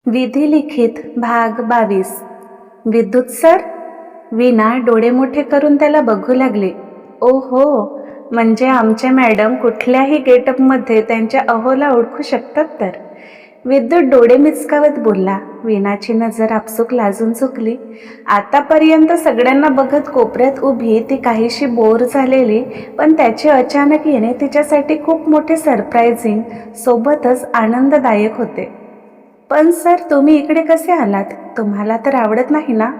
विधी लिखित भाग 22. विद्युत सर. वीणा डोळे मोठे करून त्याला बघू लागली. ओ हो, म्हणजे आमचे मॅडम कुठल्याही गेटअपमध्ये त्यांच्या अहोला ओळखू शकतात तर. विद्युत डोळे मिचकावत बोलला. वीणाची नजर आपसूक लाजून झुकली. आतापर्यंत सगळ्यांना बघत कोपऱ्यात उभी ती काहीशी बोर झालेली, पण त्याचे अचानक येणे तिच्यासाठी खूप मोठे सरप्रायझिंग सोबतच आनंददायक होते. पण सर, तुम्ही इकडे कसे आलात? तुम्हाला तर आवडत नाही ना?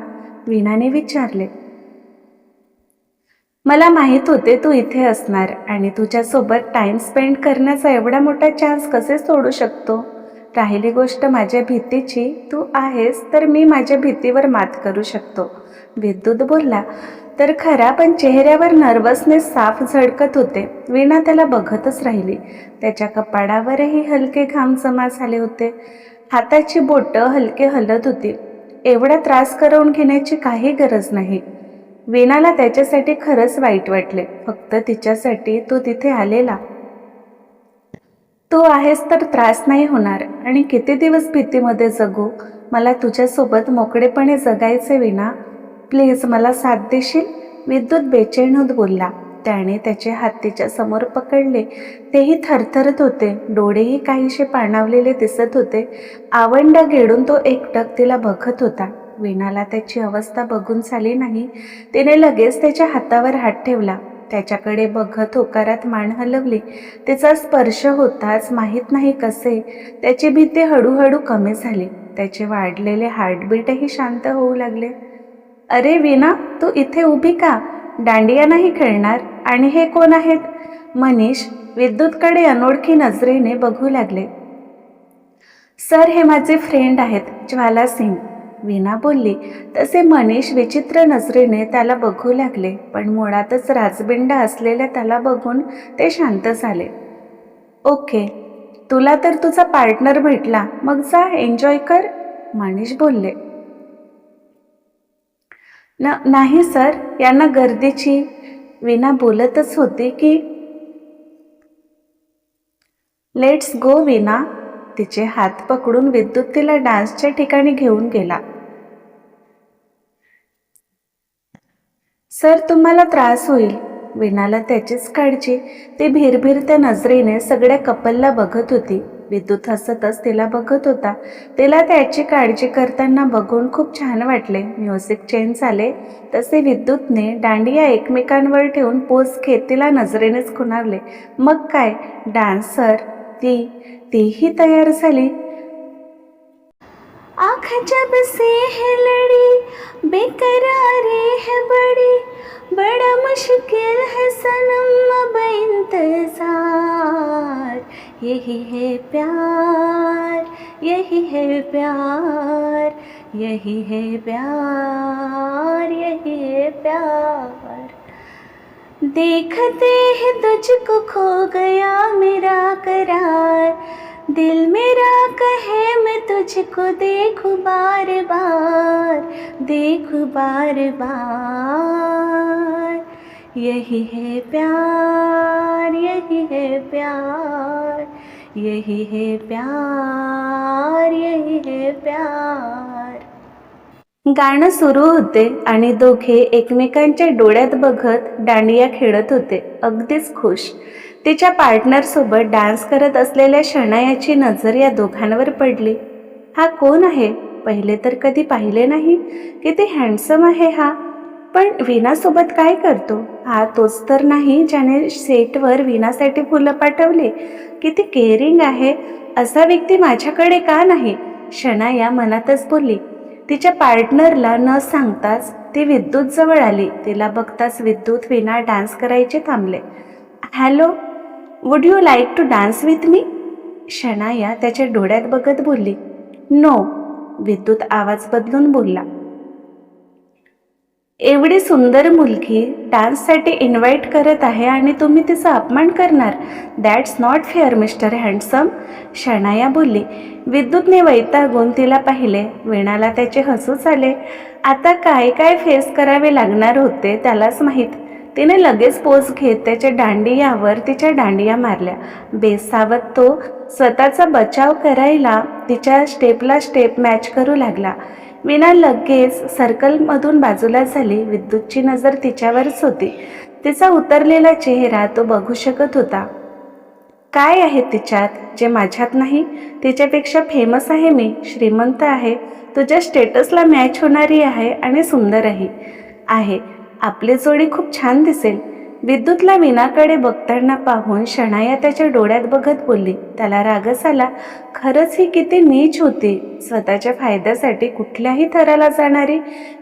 वीणाने विचारले. मला माहीत होते तू इथे असणार आणि तुझ्यासोबत टाइम स्पेंड करण्याचा एवढा मोठा चान्स कसे सोडू शकतो. राहिली गोष्ट माझ्या भीतीची, तू आहेस तर मी माझ्या भीतीवर मात करू शकतो. विद्युत बोलला तर खरा, पण चेहऱ्यावर नर्वसनेस साफ झळकत होते. वीणा त्याला बघतच राहिली. त्याच्या कपाळावरही हलके घाम जमा झाले होते. हाताची बोटं हलके हलत होती. एवढा त्रास करून घेण्याची काही गरज नाही. वीणाला त्याच्यासाठी खरंच वाईट वाटले. फक्त तिच्यासाठी तो तिथे आलेला. तू आहेस तर त्रास नाही होणार. आणि किती दिवस भीतीमध्ये जगू? मला तुझ्यासोबत मोकळेपणे जगायचे वीणा. प्लीज मला साथ देशील? विद्युत बेचैन होत बोलला. त्याने त्याचे हात तिच्या समोर पकडले. तेही थरथरत होते. डोळेही काहीसे पाणावलेले दिसत होते. आवंड घेडून तो एकटक तिला बघत होता. वीणाला त्याची अवस्था बघून झाली नाही. तिने लगेच त्याच्या हातावर हात ठेवला. त्याच्याकडे बघत होकारात मान हलवली. तिचा स्पर्श होताच माहीत नाही कसे त्याची भीती हळूहळू कमी झाली. त्याचे वाढलेले हार्टबीटही शांत होऊ लागले. अरे वीणा, तू इथे उभी का? दांडिया नाही खेळणार? आणि हे कोण आहेत? मनीष विद्युतकडे अनोळखी नजरेने बघू लागले. सर, हे माझे फ्रेंड आहेत, ज्वाला सिंग. वीणा बोलली. तसे मनीष विचित्र नजरेने त्याला बघू लागले, पण मुळातच राजबिंडा असलेल्या त्याला बघून ते शांत झाले. ओके, तुला तर तुझा पार्टनर भेटला, मग जा एन्जॉय कर, मनीष बोलले. नाही सर, यांना गर्दीची. वीणा बोलतच होती की लेट्स गो वीणा. तिचे हात पकडून विद्युत तिला डान्सच्या ठिकाणी घेऊन गेला. सर, तुम्हाला त्रास होईल. वीणाला त्याचीच काळजी. ती भिरभिरत्या नजरेने सगळ्या कपलला बघत होती. विद्युत हसतच तिला बघत होता. तिला त्याची काळजी करताना बघून खूप छान वाटले. म्युझिक चेंज झाले तसे विद्युतने दांडिया एकमेकांवर ठेवून पोज घेत तिला नजरेनेच खुणावले. मग काय डान्स सर. तीही तयार झाली. आँख जब से है लड़ी बेकरारी है बड़ी, बड़ा मुश्किल है सनम अब इंतजार, यही है प्यार, यही है प्यार, यही है प्यार, यही है प्यार. देखते ही तुझको खो गया मेरा करार, दिल मेरा कहे मैं तुझको देखूं बार बार, देखूं बार बार. यही है प्यार, यही है प्यार, यही है प्यार, यही है प्यार. गाणं सुरू होते आणि दोघे एकमेकांच्या डोळ्यात बघत दांडिया खेळत होते, अगदीच खुश. तिच्या पार्टनरसोबत डान्स करत असलेल्या शनायाची नजर या दोघांवर पडली. हा कोण आहे? पहिले तर कधी पाहिले नाही. किती हँडसम आहे हा. पण वीणासोबत काय करतो? हा तोच तर नाही ज्याने सेटवर वीणासाठी फुलं पाठवली? किती केअरिंग आहे. असा व्यक्ती माझ्याकडे का नाही? शनाया मनातच बोलली. तिच्या पार्टनरला न सांगताच ती विद्युत जवळ आली. तिला बघताच विद्युत वीणा डान्स करायचे थांबले. Hello, would you like to dance with me? Shanaya त्याच्या डोळ्यात बघत बोलली. नो, विद्युत आवाज बदलून बोलला. एवढी सुंदर मुलगी डान्ससाठी इन्व्हाइट करत आहे आणि तुम्ही तिचा अपमान करणार? That's not fair mister handsome, Shanaya बोलली. विद्युतने वैतागून तिला पाहिले. वीणाला त्याचे हसूच आले. आता काय काय फेस करावे लागणार होते त्यालाच माहीत. तिने लगेच पोज घेत त्याच्या दांडियावर तिच्या दांडिया मारल्या. बेसावत तो स्वतःचा बचाव करायला तिच्या स्टेपला स्टेप मॅच करू लागला. वीणा लगेच सर्कलमधून बाजूला झाली. विद्युतची नजर तिच्यावरच होती. तिचा उतरलेला चेहरा तो बघू शकत होता. काय आहे तिच्यात जे माझ्यात नाही? तिच्यापेक्षा फेमस आहे मी, श्रीमंत आहे, तुझ्या स्टेटसला मॅच होणारी आहे आणि सुंदरही आहे. आपली जोडी खूप छान दिसेल. विद्युतला वीणाकडे बघताना पाहून शनाया त्याच्या डोळ्यात बघत बोलली. त्याला रागच आला. खरंच ही किती नीच होती. स्वतःच्या फायद्यासाठी कुठल्याही थराला जाणारी,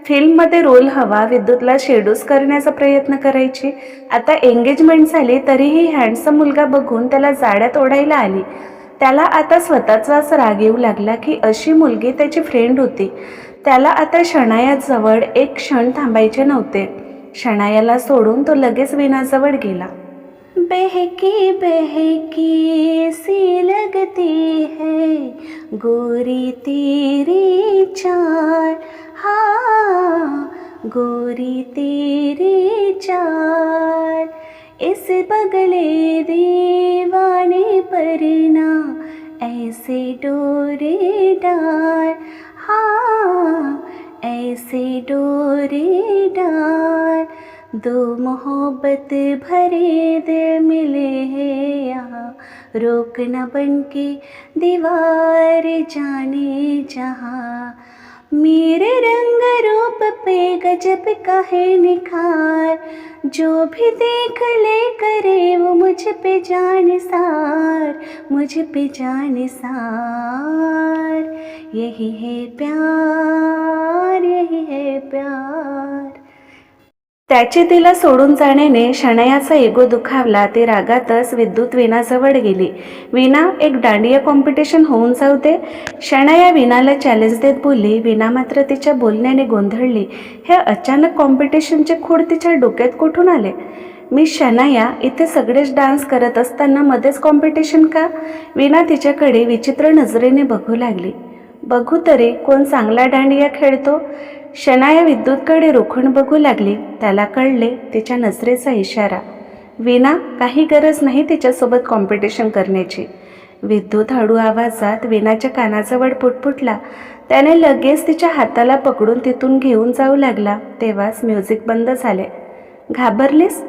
फिल्ममध्ये रोल हवा विद्युतला शेड्यूस करण्याचा प्रयत्न करायची. आता एंगेजमेंट झाली तरीही हँडसम मुलगा बघून त्याला जाड्यात ओढायला आली. त्याला आता स्वतःचाच राग येऊ लागला की अशी मुलगी त्याची फ्रेंड होती. त्याला आता शनायाजवळ एक क्षण थांबायचे नव्हते. शनायाला सोडून तो लगेच वीणाजवळ गेला. बहकी बहकी सी लगती है गोरी तेरी चाल, हाँ गोरी तेरी चाल, इस बगले दीवाने पर ना ऐसे डोरे डाल, हाँ ऐसे डोरे डाल, दो मोहब्बत भरे दिल मिले हैं यहाँ, रोक न बन के दीवार जाने जहाँ, मेरे रंग रूप पे गजब का है निखार, जो भी देख ले करे वो मुझ पे जान सार, मुझ पे जान सार, यही है प्यार, यही है प्यार. त्याची तिला सोडून जाण्याने शनायाचा इगो दुखावला. ती रागातच विद्युत वीणाजवळ गेली. वीणा, एक दांडिया कॉम्पिटिशन होऊन जाऊ दे. शनाया वीणाला चॅलेंज देत बोलली. वीणा मात्र तिच्या बोलण्याने गोंधळली. हे अचानक कॉम्पिटिशनचे खूळ तिच्या डोक्यात कुठून आले? मी शनाया, इथे सगळेच डान्स करत असताना मध्येच कॉम्पिटिशन का? वीणा तिच्याकडे विचित्र नजरेने बघू लागली. बघू तरी कोण चांगला दांडिया खेळतो. शनाया विद्युतकडे रोखून बघू लागली. त्याला कळले तिच्या नजरेचा इशारा. वीणा, काही गरज नाही तिच्यासोबत कॉम्पिटिशन करण्याची. विद्युत हळू आवाजात वीणाच्या कानाजवळ पुटपुटला. त्याने लगेच तिच्या हाताला पकडून तिथून घेऊन जाऊ लागला. तेव्हाच म्युझिक बंद झाले. घाबरलीस?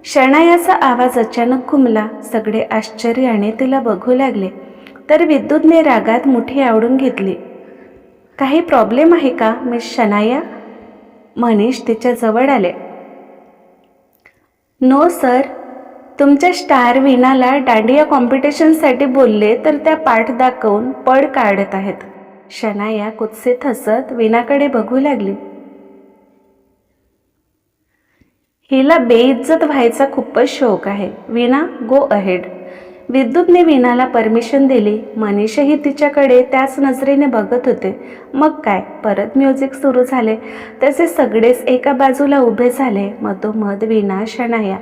शनायाचा आवाज अचानक घुमला. सगळे आश्चर्याने तिला बघू लागले. तर विद्युतने रागात मुठी आवडून घेतली. काही प्रॉब्लेम आहे का मिस शनाया? मनीष तिच्या जवळ आले. नो सर, तुमच्या स्टार वीणाला दांडिया कॉम्पिटिशनसाठी बोलले तर त्या पाठ दाखवून पळ काढत आहेत. शनाया कुत्सित हसत वीणाकडे बघू लागली. हिला बेइज्जत व्हायचा खूपच शौक आहे. वीणा, गो अहेड. विद्युतने वीणाला परमिशन दिली. मनीषही तिच्याकडे त्याच नजरेने बघत होते. मग काय, परत म्युझिक सुरू झाले. तसे सगळेच एका बाजूला उभे झाले. मधोमध वीणा, शनाया.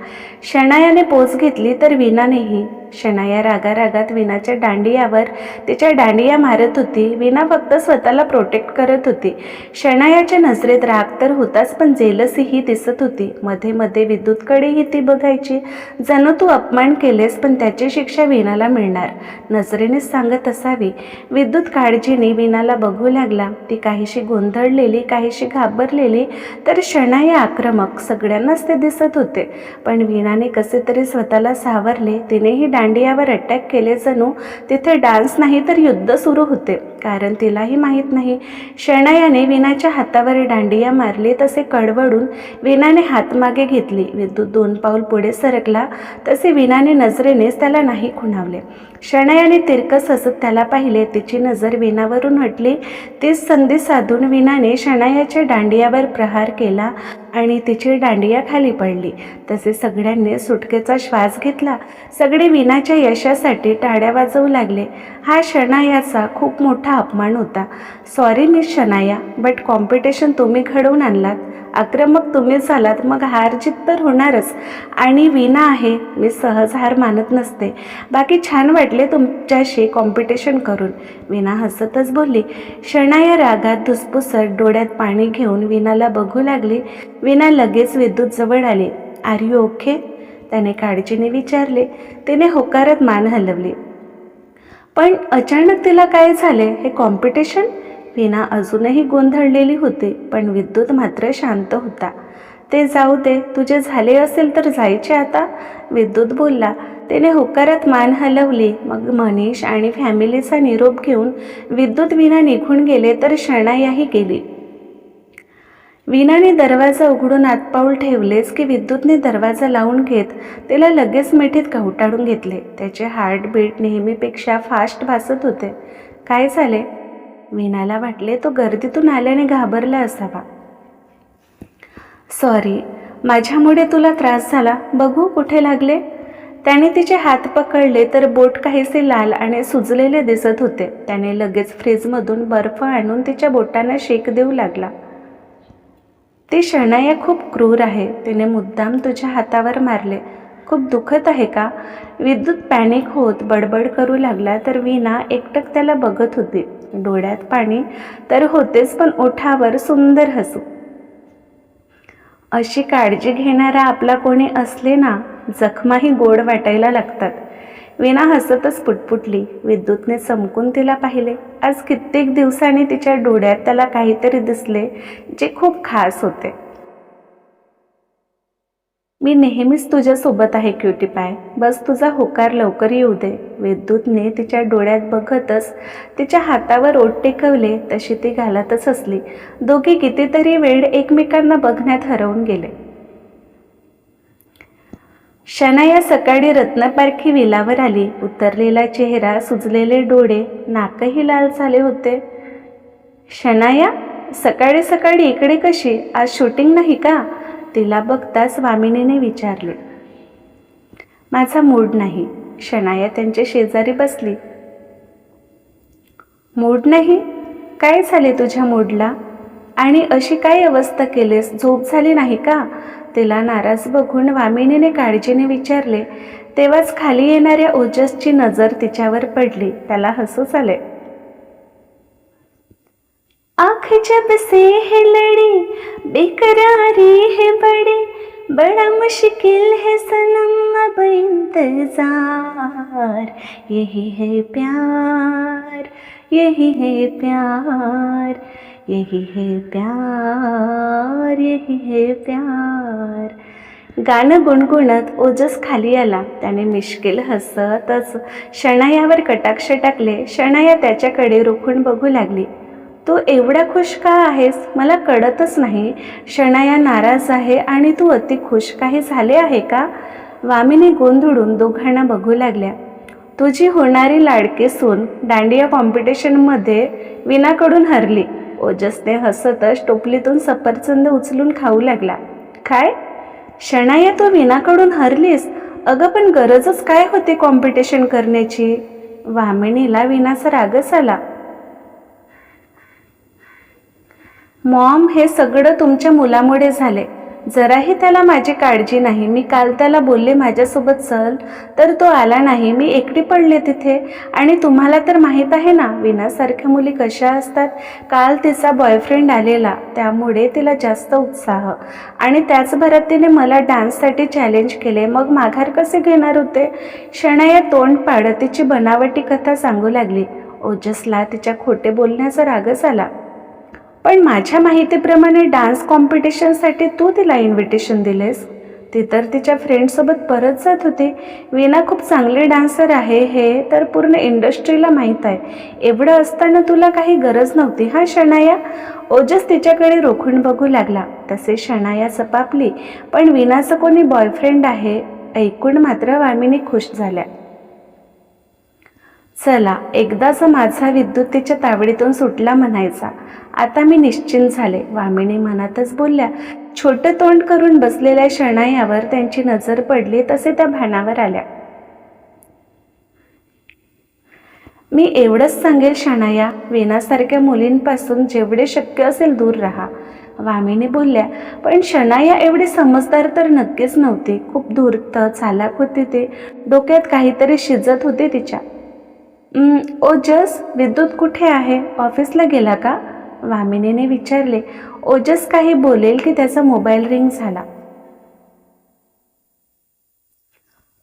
शनायाने पोच घेतली तर वीणानेही. शनाया रागारागात वीणाच्या दांडियावर तिच्या दांडिया मारत होती. वीणा फक्त स्वतःला प्रोटेक्ट करत होती. शनायाच्या नजरेत राग तर होताच, पण जेलसीही दिसत होती. मध्ये मध्ये विद्युतकडेही ती बघायची. जणू तू अपमान केलेस पण त्याची शिक्षा वीणाला मिळणार, नजरेनेच सांगत असावी. विद्युत काळजीने वीणाला बघू लागला. ती काहीशी गोंधळलेली, काहीशी घाबरलेली, तर शनाया आक्रमक, सगळ्यांनाच ते दिसत होते. पण वीणाने कसे तरी स्वतःला सावरले. तिनेही दांडियावर अटॅक केले. जणू तिथे डान्स नाही तर युद्ध सुरू होते. कारण तिलाही माहीत नाही. शनायाने वीणाच्या हातावर दांडिया मारली. तसे कडवडून वीणाने हात मागे घेतली. विद्युत 2 पाऊल पुढे सरकला. तसे वीणाने नजरेनेच त्याला नाही खुणावले. शनायाने तिरकस हसत त्याला पाहिले. तिची नजर वीणावरून हटली. तीच संधी साधून वीणाने शनायाच्या दांडियावर प्रहार केला आणि तिची दांडिया खाली पडली. तसे सगळ्यांनी सुटकेचा श्वास घेतला. सगळे वीणाच्या यशासाठी टाळ्या वाजवू लागले. हा शनायाचा खूप मोठा अपमान होता. Sorry miss Shanaya, but competition तुम्ही घडवून आणलात. आक्रमक तुम्ही झालात, मग हार जीत तर होणारच. आणि वीणा आहे, मी सहज हार मानत नसते. बाकी छान वाटले तुमच्याशी कॉम्पिटिशन करून, वीणा हसतच बोलली. शनाया रागात धुसफुसत डोळ्यात पाणी घेऊन वीणाला बघू लागली. वीणा लगेच विद्युत जवळ आली. Are you okay? त्याने काळजीने विचारले. तिने होकारात मान हलवली. पण अचानक तिला काय झाले? हे कॉम्पिटिशन? वीणा अजूनही गोंधळलेली होती, पण विद्युत मात्र शांत होता. ते जाऊ दे, तुझे झाले असेल तर जायचे आता, विद्युत बोलला. तिने होकारात मान हलवली. मग मनीष आणि फॅमिलीचा निरोप घेऊन विद्युत वीणा निघून गेले तर शणायाही गेली. वीणाने दरवाजा उघडून आतपाऊल ठेवलेच की विद्युतने दरवाजा लावून घेत तिला लगेच मिठीत कवटाळून घेतले. त्याचे हार्टबीट नेहमीपेक्षा फास्ट भासत होते. काय झाले? वीणाला वाटले तो गर्दीतून आल्याने घाबरला असावा. सॉरी, माझ्यामुळे तुला त्रास झाला. बघू कुठे लागले? त्याने तिचे हात पकडले तर बोट काहीसे लाल आणि सुजलेले दिसत होते. त्याने लगेच फ्रीजमधून बर्फ आणून तिच्या बोटांना शेक देऊ लागला. ती शणाया खूप क्रूर आहे. तिने मुद्दाम तुझ्या हातावर मारले. खूप दुखत आहे का? विद्युत पॅनिक होत बडबड करू लागला तर वीणा एकटक त्याला बघत होती. डोळ्यात पाणी तर होतेच, पण ओठावर सुंदर हसू. अशी काळजी घेणारा आपला कोणी असले ना, जखमाही गोड वाटायला लागतात. वीणा हसतच पुटपुटली. विद्युतने चमकून तिला पाहिले. आज कित्येक दिवसांनी तिच्या डोळ्यात त्याला काहीतरी दिसले जे खूप खास होते. मी नेहमीच तुझ्यासोबत आहे क्युटी पाय, बस तुझा होकार लवकर येऊ दे. विद्युतने तिच्या डोळ्यात बघतच तिच्या हातावर ओठ टेकवले. तशी ती घालतच असली. दोघे कितीतरी वेळ एकमेकांना बघण्यात हरवून गेले. शनाया सकाळी रत्नपारखी विलावर आली. उतरलेला चेहरा, सुजलेले डोळे, नाकही लाल झाले होते. शनाया, सकाळी सकाळी इकडे कशी? आज शूटिंग नाही का? तिला बघताच वामिनीने विचारले. माझा मूड नाही. शनाया त्यांच्या शेजारी बसली. मूड नाही? काय झाले तुझ्या मूडला? आणि अशी काय अवस्था केलीस? झोप झाली नाही का? तिला नाराज बघून वामिनीने काळजीने विचारले. तेव्हाच खाली येणाऱ्या ओजसची नजर तिच्यावर पडली. त्याला हसूच आले. आँख जब से है लड़ी बेकरारी है बड़ी, बड़ा मुश्किल है सनम अब इंतजार, यही है प्यार, यही है प्यार, यही है प्यार, यही है प्यार. गाणं गुणगुणत ओजस खाली आला. त्याने मिश्किल हसतच शणायावर कटाक्ष टाकले. शणाया त्याच्याकडे रोखून बघू लागली. तू एवढा खुश का आहेस? मला कळतच नाही. शणाया नाराज आहे आणि तू अति खुश. काही झाले आहे का? वामिनी गोंधळून दोघांना बघू लागल्या. तुझी होणारी लाडकी सून दांडिया कॉम्पिटिशनमध्ये वीणाकडून हरली. ओजसने हसतच टोपलीतून सफरचंद उचलून खाऊ लागला. काय? शणाया, तू वीणाकडून हरलीस? अगं पण गरजच काय होती कॉम्पिटिशन करण्याची? वामिनीला वीणाचा रागच आला. मॉम, हे सगळं तुमच्या मुलामुळे झाले. जराही त्याला माझी काळजी नाही. मी काल त्याला बोलले माझ्यासोबत चल, तर तो आला नाही. मी एकटी पडले तिथे. आणि तुम्हाला तर माहीत आहे ना वीणासारख्या मुली कशा असतात. काल तिचा बॉयफ्रेंड आलेला, त्यामुळे तिला जास्त उत्साह. आणि त्याच भरात तिने मला डान्ससाठी चॅलेंज केले. मग माघार कसे घेणार होते? शणाया तोंड पाडत तिची बनावटी कथा सांगू लागली. ओजसला तिच्या खोटे बोलण्याचा रागच आला. पण माझ्या माहितीप्रमाणे डान्स कॉम्पिटिशनसाठी तू तिला इन्व्हिटेशन दिलेस? ती तर तिच्या फ्रेंडसोबत परत जात होती. वीणा खूप चांगली डान्सर आहे हे तर पूर्ण इंडस्ट्रीला माहीत आहे. एवढं असताना तुला काही गरज नव्हती हा शणाया? ओजस तिच्याकडे रोखून बघू लागला. तसे शणाया सपापली. पण वीणाचं कोणी बॉयफ्रेंड आहे ऐकून मात्र वामिनी खुश झाल्या. चला, एकदाच माझा विद्युत तिच्या तावडीतून सुटला म्हणायचा. आता मी निश्चिंत झाले, वामिनी मनातच बोलल्या. छोटं तोंड करून बसलेल्या शणायावर त्यांची नजर पडली तसे त्या भानावर आल्या. मी एवढंच सांगेल शणाया, वीणासारख्या मुलींपासून जेवढे शक्य असेल दूर राहा, वामिनी बोलल्या. पण शणाया एवढी समजदार तर नक्कीच नव्हती. खूप धूर्त चालाक होती ती. डोक्यात काहीतरी शिजत होते तिच्या. ओजस, विद्युत कुठे आहे? ऑफिसला गेला का? वामिनीने विचारले. ओजस काही बोलेल की त्याचा मोबाईल रिंग झाला.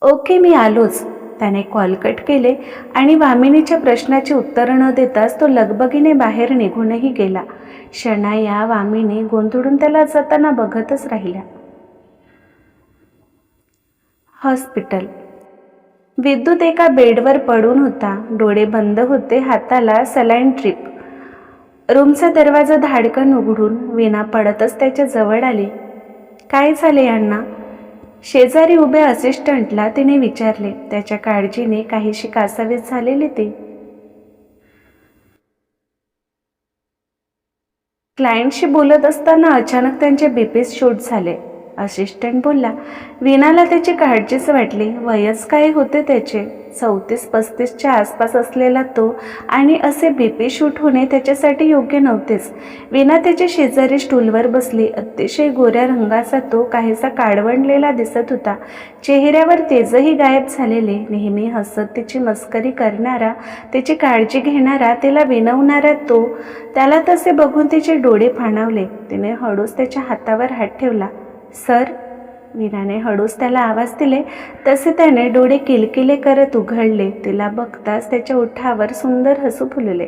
ओके, मी आलोच. त्याने कॉल कट केले आणि वामिनीच्या प्रश्नाची उत्तरं न देताच तो लगबगीने बाहेर निघूनही गेला. शनाया वामिनी गोंधळून त्याला जाताना बघतच राहिल्या. हॉस्पिटल. विद्युत एका बेडवर पडून होता. डोळे बंद होते, हाताला सलाईन ट्रिप. रूमचा दरवाजा धाडकन उघडून वीणा पडतच त्याच्या जवळ आली. काय झाले यांना? शेजारी उभ्या असिस्टंटला तिने विचारले. त्याच्या काळजीने काहीशी कासावीस झालेली ती. क्लायंटशी बोलत असताना अचानक त्यांचे बीपीस शूट झाले. असिस्टंट बोलला. वीणाला त्याची काळजीच वाटली. वयच काय होते त्याचे, 34-35च्या आसपास असलेला तो, आणि असे बीपी शूट होणे त्याच्यासाठी योग्य नव्हतेच. वीणा त्याच्या शेजारी स्टूलवर बसली. अतिशय गोऱ्या रंगाचा तो काहीसा काळवंडलेला दिसत होता. चेहऱ्यावर तेजही गायब झालेले. नेहमी हसत तिची मस्करी करणारा, तिची काळजी घेणारा, तिला विनवणारा तो, त्याला तसे बघून तिचे डोळे पाणावले. तिने हळूच त्याच्या हातावर हात ठेवला. सर, वीणाने हळूच त्याला आवाज दिले. तसे त्याने डोळे किलकिले करत उघडले. तिला बघताच त्याच्या ओठावर सुंदर हसू फुलले.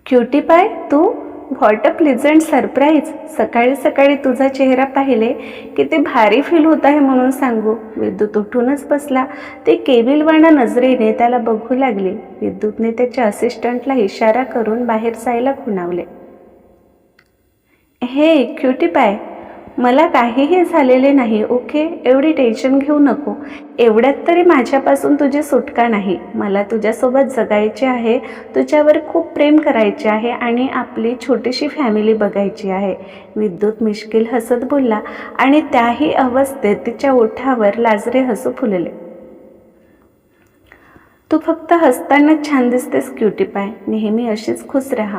क्युटी पाय, तू? What a pleasant surprise. सकाळी सकाळी तुझा चेहरा पाहिले किती भारी फील होत आहे म्हणून सांगू. विद्युत उठूनच बसला. ती केविलवाणा नजरेने त्याला बघू लागली. विद्युतने त्याच्या असिस्टंटला इशारा करून बाहेर जायला खुणावले. हे क्युटी पाय, मला काहीही झालेले नाही, ओके? एवढी टेन्शन घेऊ नको. एवढ्यात तरी माझ्यापासून तुझी सुटका नाही. मला तुझ्यासोबत जगायचे आहे, तुझ्यावर खूप प्रेम करायचे आहे आणि आपली छोटीशी फॅमिली बघायची आहे. विद्युत मिश्किल हसत बोलला आणि त्याही अवस्थेत तिच्या ओठावर लाजरे हसू फुलले. तू फक्त हसताना छान दिसतेस क्युटी पाय. नेहमी अशीच खुश राहा.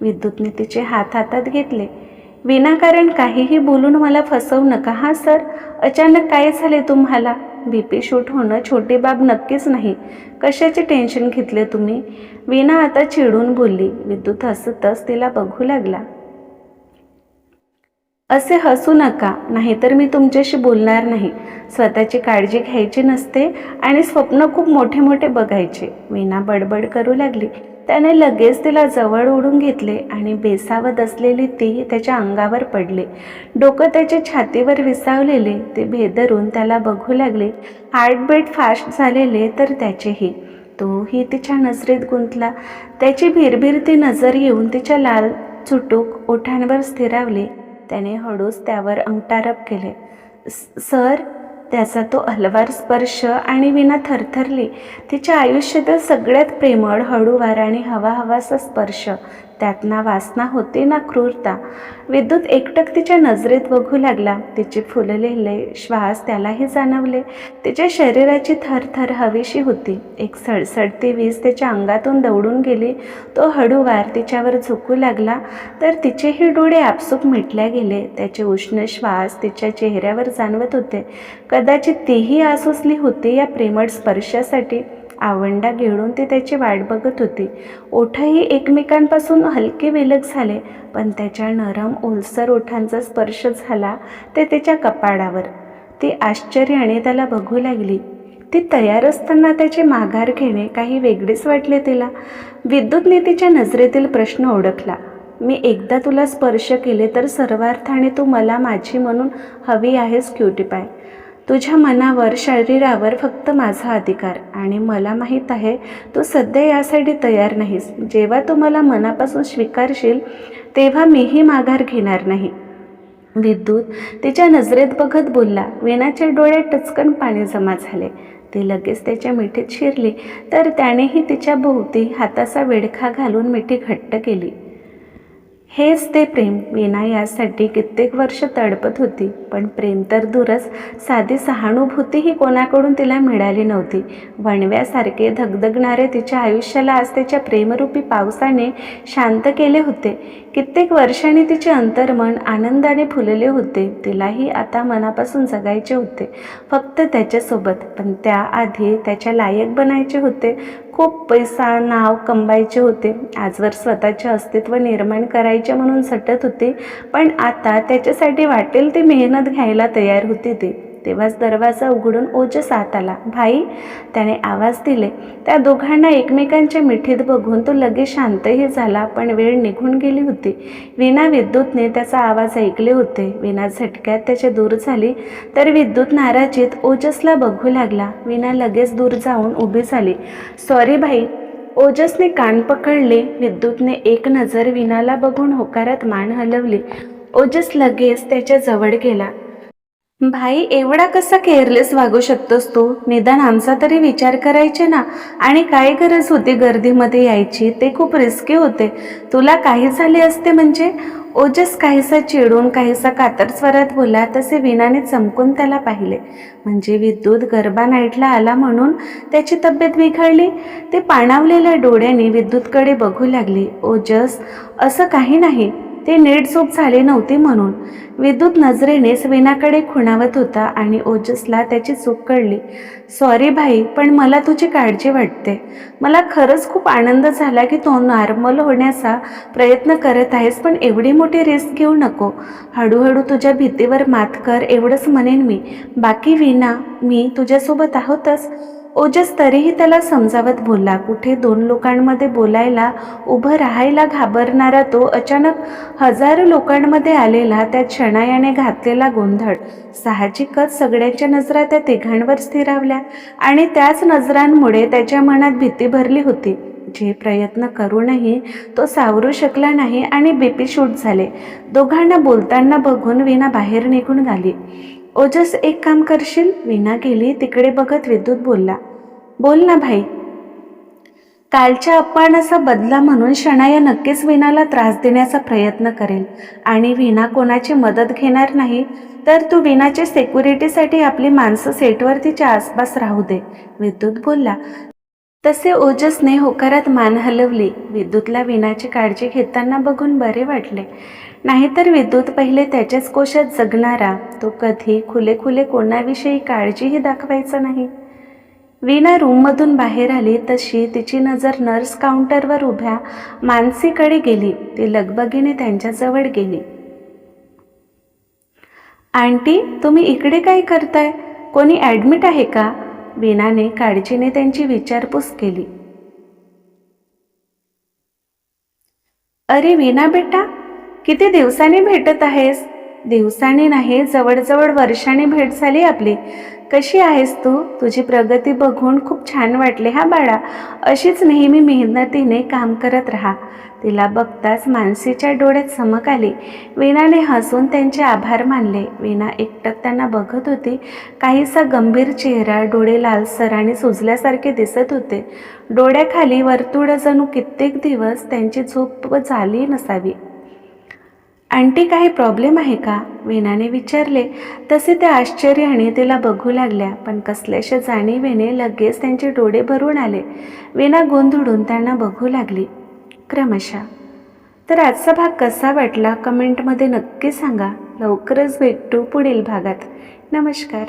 विद्युतने तिचे हात हातात घेतले. विनाकारण काहीही बोलून मला फसवू नका. हां सर, अचानक काय झाले तुम्हाला? बीपी शूट होणं छोटी बाब नक्कीच नाही. कशाचे टेन्शन घेतले तुम्ही? वीणा आता चिडून बोलली. विद्युत हसतच तिला बघू लागला. असे हसू नका, नाहीतर मी तुमच्याशी बोलणार नाही. स्वतःची काळजी घ्यायची नसते आणि स्वप्न खूप मोठे मोठे बघायचे. वीणा बडबड करू लागली. त्याने लगेच तिला जवळ ओढून घेतले आणि बेसावत असलेली ती त्याच्या अंगावर पडली. डोकं त्याच्या छातीवर विसावलेले. ते भेदरून त्याला बघू लागले. हार्टबीट फास्ट झालेले तर त्याचेही. तोही तिच्या नजरेत गुंतला. त्याची भिरभिरती नजर येऊन तिच्या लाल चुटूक ओठांवर स्थिरावली. त्याने हळूच त्यावर अंगठारप केले. सर, त्याचा तो हलवार स्पर्श आणि वीणा थरथरली. तिच्या आयुष्यातील सगळ्यात प्रेमळ, हळूवार आणि हवाहवासा स्पर्श. त्यात ना वासना होती ना क्रूरता. विद्युत एकटक तिच्या नजरेत बघू लागला. तिचे फुललेले श्वास त्यालाही जाणवले. तिच्या शरीराची थरथर हवीशी होती. एक सडसडती वीज त्याच्या अंगातून दौडून गेली. तो हळूवार तिच्यावर झुकू लागला तर तिचेही डोळे आपसूक मिटल्या गेले. त्याचे उष्ण श्वास तिच्या चेहऱ्यावर जाणवत होते. कदाचित तीही आसुसली होती या प्रेमळ स्पर्शासाठी. आवंडा गिळून ती त्याची वाट बघत होती. ओठही एकमेकांपासून हलके विलग झाले, पण त्याच्या नरम ओलसर ओठांचा स्पर्श झाला ते तिच्या कपाळावर. ती आश्चर्याने त्याला बघू लागली. ती तयार असताना त्याचे माघार घेणे काही वेगळेच वाटले तिला. विद्युतने तिच्या नजरेतील प्रश्न ओळखला. मी एकदा तुला स्पर्श केले तर सर्वार्थाने तू मला माझी म्हणून हवी आहेस क्युटी पाय. तुझ्या मनावर, शरीरावर फक्त माझा अधिकार. आणि मला माहीत आहे तू सध्या यासाठी तयार नाहीस. जेव्हा तू मला मनापासून स्वीकारशील तेव्हा मीही माघार घेणार नाही. विद्युत तिच्या नजरेत बघत बोलला. वीणाच्या डोळ्यात टचकन पाणी जमा झाले. ती लगेच त्याच्या मिठीत शिरली तर त्यानेही तिच्या भोवती हाताचा वेडखा घालून मिठी घट्ट केली. हेच ते प्रेम. वीणा यासाठी कित्येक वर्ष तडपत होती, पण प्रेम तर दूरच, साधी सहानुभूतीही कोणाकडून तिला मिळाली नव्हती. वणव्यासारखे धगधगणारे तिच्या आयुष्याला आज त्याच्या प्रेमरूपी पावसाने शांत केले होते. कित्येक वर्षांनी तिचे अंतर्मन आनंदाने फुलले होते. तिलाही आता मनापासून जगायचे होते, फक्त त्याच्यासोबत. पण त्याआधी त्याच्या लायक बनायचे होते. खूप पैसा, नाव कमवायचे होते. आजवर स्वतःचे अस्तित्व निर्माण करायचे म्हणून झटत होती, पण आता त्याच्यासाठी वाटेल ती मेहनत घ्यायला तयार होती. ती तेव्हाच दरवाजा उघडून ओजस आत आला. भाई, त्याने आवाज दिले. त्या दोघांना एकमेकांच्या मिठीत बघून तो लगेच शांतही झाला. पण वेळ निघून गेली होती. विना विद्युतने त्याचा आवाज ऐकले होते. विना झटक्यात त्याचे दूर झाली तर विद्युत नाराजीत ओजसला बघू लागला. विना लगेच दूर जाऊन उभी झाली. सॉरी भाई. ओजसने कान पकडले. विद्युतने एक नजर विनाला बघून होकारात मान हलवली. ओजस लगेच त्याच्या जवळ गेला. भाई, एवढा कसा केअरलेस वागू शकतोस तू? निदान आमचा तरी विचार करायचे ना. आणि काय गरज होती गर्दीमध्ये यायची? ते खूप रिस्की होते. तुला काही झाले असते म्हणजे? ओजस काहीसा चिडून काहीसा कातर स्वरात बोला. तसे विनाने चमकून त्याला पाहिले. म्हणजे विद्युत गरबा नाईटला आला म्हणून त्याची तब्येत बिघडली? ते पाणावलेल्या डोळ्यांनी विद्युतकडे बघू लागली. ओजस, असं काही नाही. ते नीट झोप झाली नव्हती म्हणून. विद्युत नजरेनेच विनाकडे खुणावत होता आणि ओजसला त्याची चूक कळली. सॉरी भाई, पण मला तुझी काळजी वाटते. मला खरंच खूप आनंद झाला की तू नॉर्मल होण्याचा प्रयत्न करत आहेस, पण एवढी मोठी रिस्क घेऊ नको. हळूहळू तुझ्या भीतीवर मात कर, एवढंच म्हणेन मी. बाकी विना, मी तुझ्यासोबत आहोतच. ओजस तरीही त्याला समजावत बोलला. कुठे दोन लोकांमध्ये बोलायला, उभं राहायला घाबरणारा तो अचानक हजारो लोकांमध्ये आलेला, त्यात शनायाने घातलेला गोंधळ. साहजिकच सगळ्यांच्या नजरा त्या तिघांवर स्थिरावल्या आणि त्याच नजरांमुळे त्याच्या मनात भीती भरली होती. जे प्रयत्न करूनही तो सावरू शकला नाही आणि बीपी शूट झाले. दोघांना बोलताना बघून विना बाहेर निघून गेली. ओजस, एक काम करशील? विना गेली तिकडे बघत विद्युत बोलला. बोल ना भाई. कालच्या अपमानाचा बदला म्हणून शनाया नक्कीच विनाला त्रास देण्याचा प्रयत्न करेल आणि विना कोणाची मदत घेणार नाही. तर तू विनाच्या सिक्युरिटीसाठी आपली माणसं सेटवर तिच्या आसपास राहू दे, विद्युत बोलला. तसे ओजसने होकारात मान हलवली. विद्युतला विनाची काळजी घेताना बघून बरे वाटले. नाहीतर विद्युत पहिले त्याच्याच कोशात जगणारा, तो कधी खुले खुले कोणाविषयी काळजीही दाखवायचा नाही. विना रूममधून बाहेर आली तशी तिची नजर नर्स काउंटरवर उभ्या मानसीकडे गेली. ती लगबगीने त्यांच्याजवळ गेली. आंटी, तुम्ही इकडे काय करताय? कोणी ॲडमिट आहे का? विनाने काळजीने त्यांची विचारपूस केली. अरे विना बेटा, किती दिवसांनी भेटत आहेस? दिवसांनी नाही, जवळजवळ वर्षांनी भेट झाली आपली. कशी आहेस तू? तुझी प्रगती बघून खूप छान वाटले हा बाळा. अशीच नेहमी मेहनतीने काम करत राहा. तिला बघताच मानसीच्या डोळ्यात चमक आली. विनाने हसून त्यांचे आभार मानले. विना एकटक त्यांना बघत होती. काहीसा गंभीर चेहरा, डोळे लालसर आणि सुजल्यासारखे दिसत होते. डोळ्याखाली वर्तुळ जणू कित्येक दिवस त्यांची झोप झाली नसावी. आंटी, काही प्रॉब्लेम आहे का? विनाने विचारले. तसे त्या आश्चर्याने तिला बघू लागल्या, पण कसल्याशा जाणीवेने लगेच त्यांचे डोळे भरून आले. विना गोंधळून त्यांना बघू लागली. क्रमशः. तर आजचा भाग कसा वाटला कमेंटमध्ये नक्की सांगा. लवकरच भेटू पुढील भागात. नमस्कार.